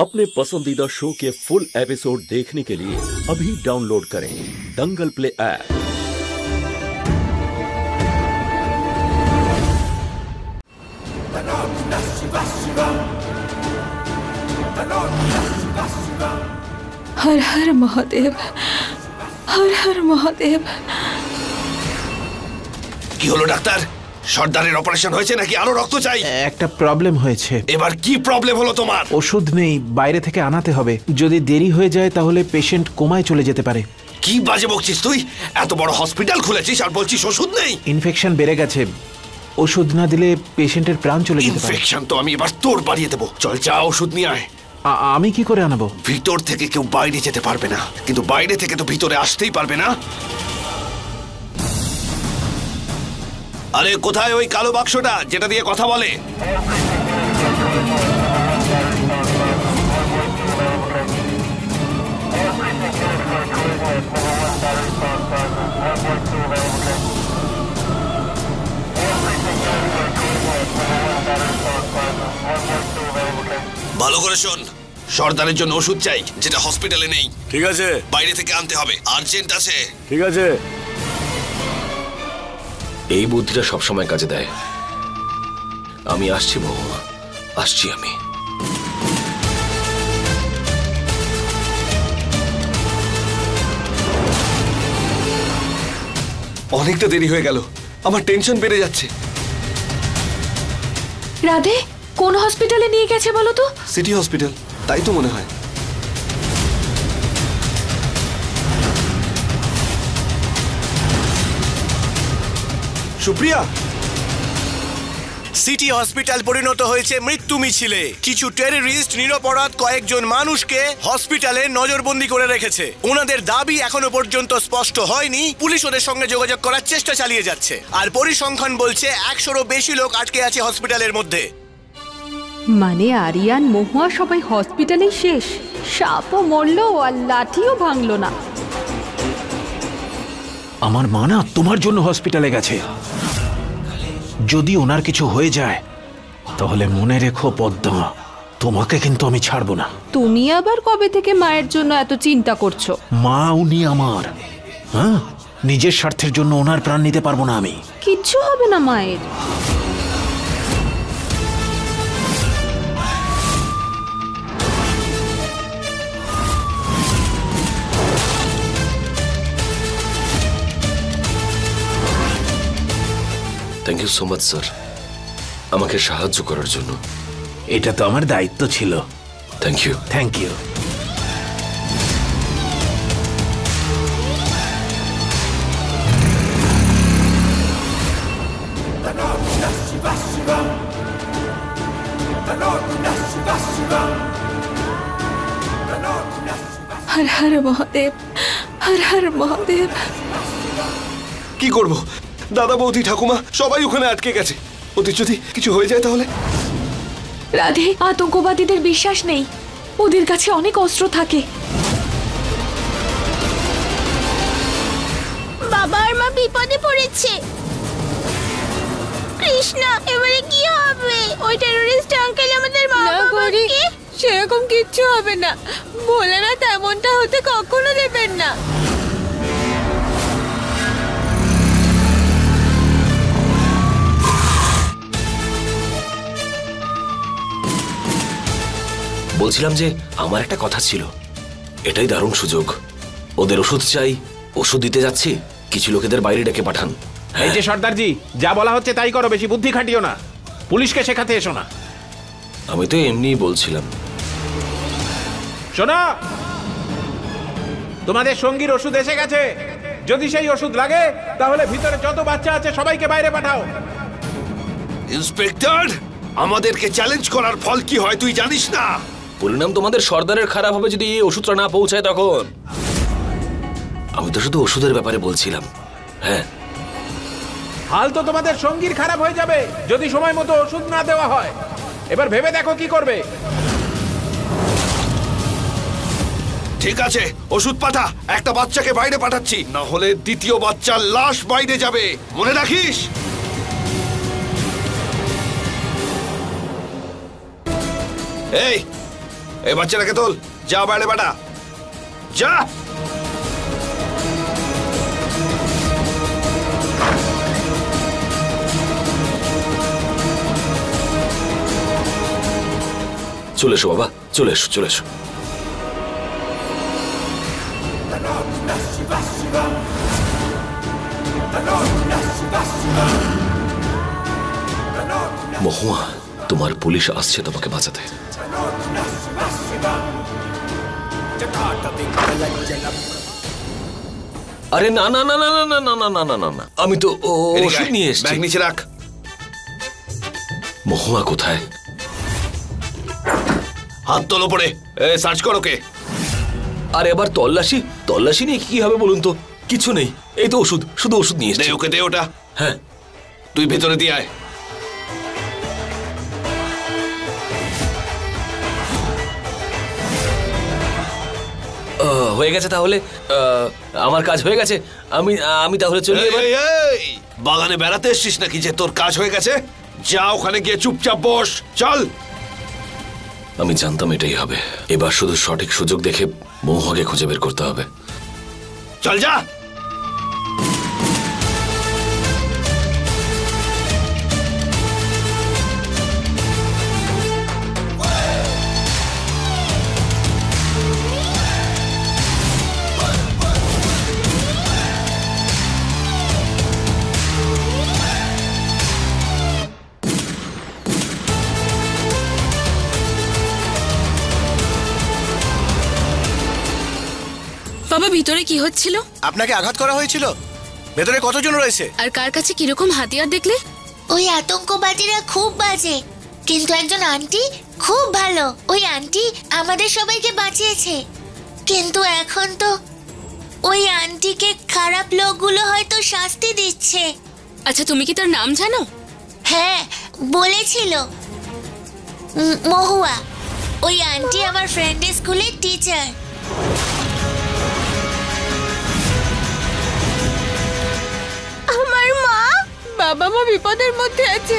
अपने पसंदीदा शो के फुल एपिसोड देखने के लिए अभी डाउनलोड करें दंगल प्ले ऐप। हर हर महादेव, हर हर महादेव। কি হলো ডাক্তার? সর্দারের অপারেশন হয়েছে নাকি আরো রক্ত চাই? একটা প্রবলেম হয়েছে। এবার কি প্রবলেম হলো তোমার? ওষুধ নেই, বাইরে থেকে আনাতে হবে। যদি দেরি হয়ে যায় তাহলে পেশেন্ট কোমায় চলে যেতে পারে। কি বাজে বকছিস তুই? এত বড় হসপিটাল খুলেছিস আর বলছিস ওষুধ নেই? ইনফেকশন বেড়ে গেছে, ওষুধ না দিলে পেশেন্টের প্রাণ চলে যেতে পারে। ইনফেকশন তো আমি এবার তোর বাড়িয়ে দেবো। চল যা ওষুধ নিয়ে আয়। আমি কি করে আনাবো? ভিতর থেকে কেউ বাইরে যেতে পারবে না, কিন্তু বাইরে থেকে তো ভিতরে আসতেই পারবে না। আরে কোথায় ওই কালো বাক্সটা যেটা দিয়ে কথা বলে? ভালো করে শোন, সর্দারের জন্য ওষুধ চাই যেটা হসপিটালে নেই। ঠিক আছে, বাইরে থেকে আনতে হবে, আর্জেন্ট আছে। ঠিক আছে। এই বুদ্ধিটা সবসময় কাজে দেয়। আমি আসছি বউ, আসছি আমি। অনেকটা দেরি হয়ে গেল, আমার টেনশন বেড়ে যাচ্ছে। রাধে কোন হসপিটালে নিয়ে গেছে বলো তো? সিটি হসপিটাল, তাই তো মনে হয়। সুপ্রিয়া, সিটি হসপিটাল পরিণত হয়েছে মৃত্যু মিছিলে। কিছু টেররিস্ট নিরপরাধ কয়েকজন মানুষকে হসপিটালে নজরবন্দি করে রেখেছে। ওনাদের দাবি এখনো পর্যন্ত স্পষ্ট হয়নি। পুলিশ ওদের সঙ্গে যোগাযোগ করার চেষ্টা চালিয়ে যাচ্ছে, আর পরিসংখ্যান বলছে 100-রও বেশি লোক আটকে আছে হসপিটালের মধ্যে। মানে আরিয়ান, মহুয়া সবাই হসপিটালেই শেষ। সাপও মরলো আর লাঠিও ভাঙলো না। আমার মা না তোমার জন্য হসপিটালে গেছে। যদি ওনার কিছু হয়ে যায় তাহলে মনে রেখো পদ্মা, তোমাকে কিন্তু আমি ছাড়বো না। তুমি আবার কবে থেকে মায়ের জন্য এত চিন্তা করছো? মা উনি আমার, হ্যাঁ, নিজের স্বার্থের জন্য ওনার প্রাণ নিতে পারবো না আমি। কিচ্ছু হবে না মায়ের। Thank you so much sir, আমাকে সাহায্য করার জন্য। এটা তো আমার দায়িত্ব ছিল। Thank you. Thank you. हर हर महादेव, हर हर महादेव। কি করব? দাদা, বৌদি, ঠাকুমা সবাই ওখানে আটকে গেছে। ওদের যদি কিছু হয়ে যায় তাহলে? রাধে, আতঙ্কবাদীদের বিশ্বাস নেই, ওদের কাছে অনেক অস্ত্র থাকে। বাবা আর মা বিপদে পড়েছে। কৃষ্ণা, এবারে কি হবে? ওই টেররিস্ট আঙ্কেল আমাদের মা বাবাকে। সেরকম কিচ্ছু হবে না, ভোলেনাথ এমনটা হতে কখনো দেবেন না। বলছিলাম যে আমার একটা কথা ছিল, এটাই দারুণ সুযোগ। ওদের ওষুধ চাই, ওষুধ দিতে যাচ্ছি। কিছু লোকেদের বাইরে ডেকে পাঠান। এই যে সর্দারজি, যা বলা হচ্ছে তাই করো, বেশি বুদ্ধি খাটিও না। পুলিশকে শেখাতে এসো না। আমি তো এমনিই বলছিলাম। শোনো, তোমাদের সঙ্গীর ওষুধ এসে গেছে। যদি সেই ওষুধ লাগে তাহলে ভিতরে যত বাচ্চা আছে সবাইকে বাইরে পাঠাও। ইন্সপেক্টর, আমাদেরকে চ্যালেঞ্জ করার ফল কি হয় তুই জানিস না? পরিণাম তোমাদের সর্দারের খারাপ হবে যদি এই ওষুধটা না পৌঁছায় তখন। আমি তো শুধু ওষুধের ব্যাপারে বলছিলাম। হ্যাঁ, হাল তো তোমাদের সঙ্গীর খারাপ হয়ে যাবে যদি সময় মতো ওষুধ না দেওয়া হয়। এবার ভেবে দেখো কি করবে। ঠিক আছে, ওষুধ পাঠা। একটা বাচ্চাকে বাইরে পাঠাচ্ছি, না হলে দ্বিতীয় বাচ্চার লাশ বাইরে যাবে, মনে রাখিস। এই এই বাচ্চাটাকে তোল, যা বাইরে বেটা, যা। চলে এসো বাবা, চলে এসো, চলে এসো। মহুয়া, তোমার পুলিশ আসছে তোমাকে বাঁচাতে। আরে না না না না না না না না না না না, আমি তো ওষুধ নিয়ে এসেছি। ব্যাগ নিচে রাখ। মহুয়া কোথায়? হাত তোলো পড়ে, সার্চ করো কে। আরে আবার তল্লাশি? তল্লাশি নিয়ে কি হবে বলুন তো? কিছু নেই, এই তো ওষুধ, শুধু ওষুধ নিয়ে এসেছি। ওকে দে ওটা। হ্যাঁ, তুই ভেতরে দিয়ে আয়। হয়ে গেছে তাহলে, আমার কাজ হয়ে গেছে। আমি তাহলে চলি। বাগানে বেড়াতে এসছিস নাকি যে তোর কাজ হয়ে গেছে? যা ওখানে গিয়ে চুপচাপ বস, চল। আমি জানতাম এটাই হবে। এবার শুধু সঠিক সুযোগ দেখে মহুয়াকে খুঁজে বের করতে হবে। চল যা। বাবা, ভিতরে কি হচ্ছিল? আপনাকে আঘাত করা হয়েছিল? ভেতরে কতজন রয়েছে? আর কার কাছে কিরকম হাতিয়ার দেখলে? ওই আতঙ্কবাদীরা খুব বাজে, কিন্তু একজন আন্টি খুব ভালো। ওই আন্টি আমাদের সবাইকে বাঁচিয়েছে, কিন্তু এখন তো ওই আন্টিকে খারাপ লোকগুলো হয়তো শাস্তি দিচ্ছে। আচ্ছা, তুমি কি তার নাম জানো? হ্যাঁ, বলেছিল মহুয়া। ওই আন্টি আমার ফ্রেন্ডের স্কুলের টিচার। আমার মা, বাবা মা বিপদের মধ্যে আছে।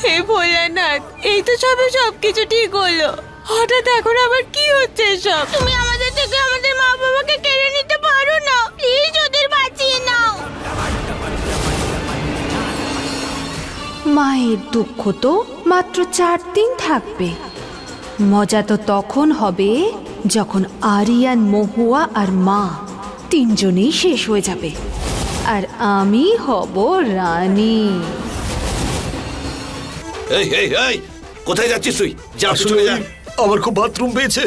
হে ভোলানাথ, এই তো সবকিছু ঠিক হলো, হঠাৎ এখন আবার কি হচ্ছে সব? তুমি আমাদের থেকে আমাদের মা বাবাকে কেড়ে নিতে পারো না, প্লিজ ওদের বাঁচিয়ে নাও। মায়ের দুঃখ তো মাত্র 4 দিন থাকবে, মজা তো তখন হবে যখন আরিয়ান, মহুয়া আর মা তিনজনেই শেষ হয়ে যাবে, আর আমি হব রানী। এই এই এই, কোথায় যাচ্ছিস তুই? যা, চলে যা। আমার খুব বাথরুম পেয়েছে,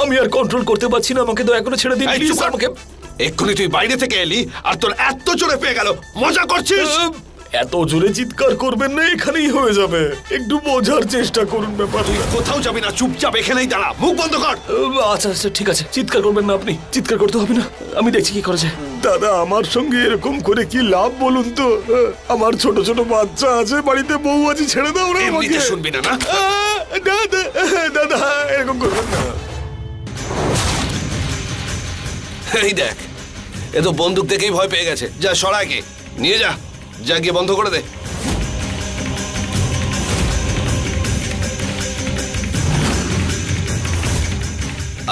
আমি আর কন্ট্রোল করতে পারছি না, আমাকে দয়া করে ছেড়ে দিন প্লিজ। আমাকে এক্ষুনি তুই বাইরে থেকে এলি আর তোর এত জোরে পেয়ে গেল, মজা করছিস? এত জোরে চিৎকার করবেন না, এখানেই হয়ে যাবে, একটু বোঝার চেষ্টা করুন ব্যাপার। তুই কোথাও যাবি না, চুপচাপ এখানেই দাঁড়া, মুখ বন্ধ কর। আচ্ছা আচ্ছা ঠিক আছে, চিৎকার করবেন না আপনি, চিৎকার করতে হবে না, আমি দেখছি কি করা যায়। দাদা, আমার সঙ্গে এরকম করে কি লাভ বলুন তো? আমার ছোট ছোট বাচ্চা আছে বাড়িতে, বউ আছে, ছেড়ে দাও না আমাকে। শুনবি না? দাদা দাদা, এরকম করবেন না। এই দেখ, এ তো বন্দুক দেখেই ভয় পেয়ে গেছে। যা, সরাইকে নিয়ে যা, যা গিয়ে বন্ধ করে দে।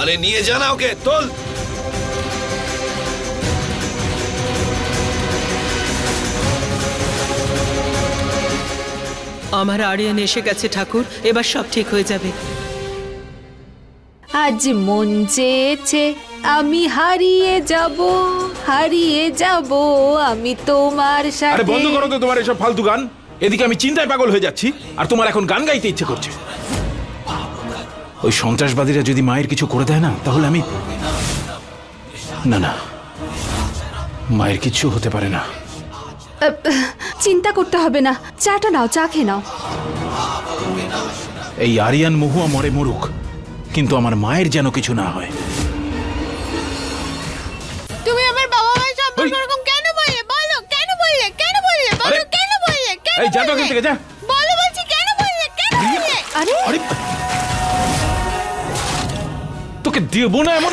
আরে নিয়ে যা না ওকে, তোল। আমার আরিয়ান এসে গেছে ঠাকুর, এবার সব ঠিক হয়ে যাবে। আজ মন চেয়েছে আমি হারিয়ে যাব, আমি তোমার সাথে। আরে বন্ধ করো তো তোমার এসব ফালতু গান। এদিকে আমি চিন্তায় পাগল হয়ে যাচ্ছি, আর তোমার এখন গান গাইতে ইচ্ছে করছে। ওই সন্ত্রাসবাদীরা যদি মায়ের কিছু করে দেয় না, তাহলে আমি না না, মায়ের কিছু হতে পারে না। চিন্তা করতে হবে না, চাটা নাও, চা খেয়ে নাও। এই আরিয়ান, মহুয়া মরে মরুক, কিন্তু আমার মায়ের যেন কিছু না হয়। তুমি আমার বাবা মায়ের সম্পর্কে এরকম কেন বললে? বলো, কেন বললে? কেন বললে? বলো, কেন বললে? এই যা তো এখান থেকে, যা। বলো বলছি, কেন বললে? কেন বললে? আরে আরে তোকে দেবো না এমন।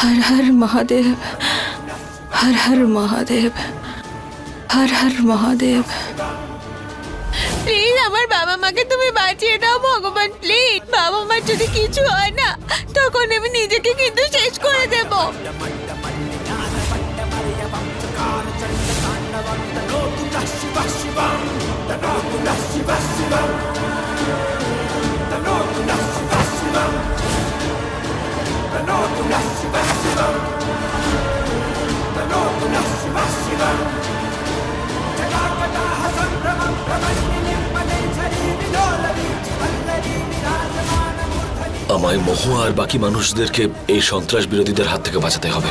হর হর মহাদেব, হর হর মহাদেব, হর হর মহাদেব। প্লিজ আমার বাবা মাকে তুমি বাঁচিয়ে দাও ভগবান, প্লিজ। বাবা মার যদি কিছু হয় না তখন আমি নিজেকে কিন্তু শেষ করে দেব। আমায় মহুয়া আর বাকি মানুষদেরকে এই সন্ত্রাস বিরোধীদের হাত থেকে বাঁচাতে হবে।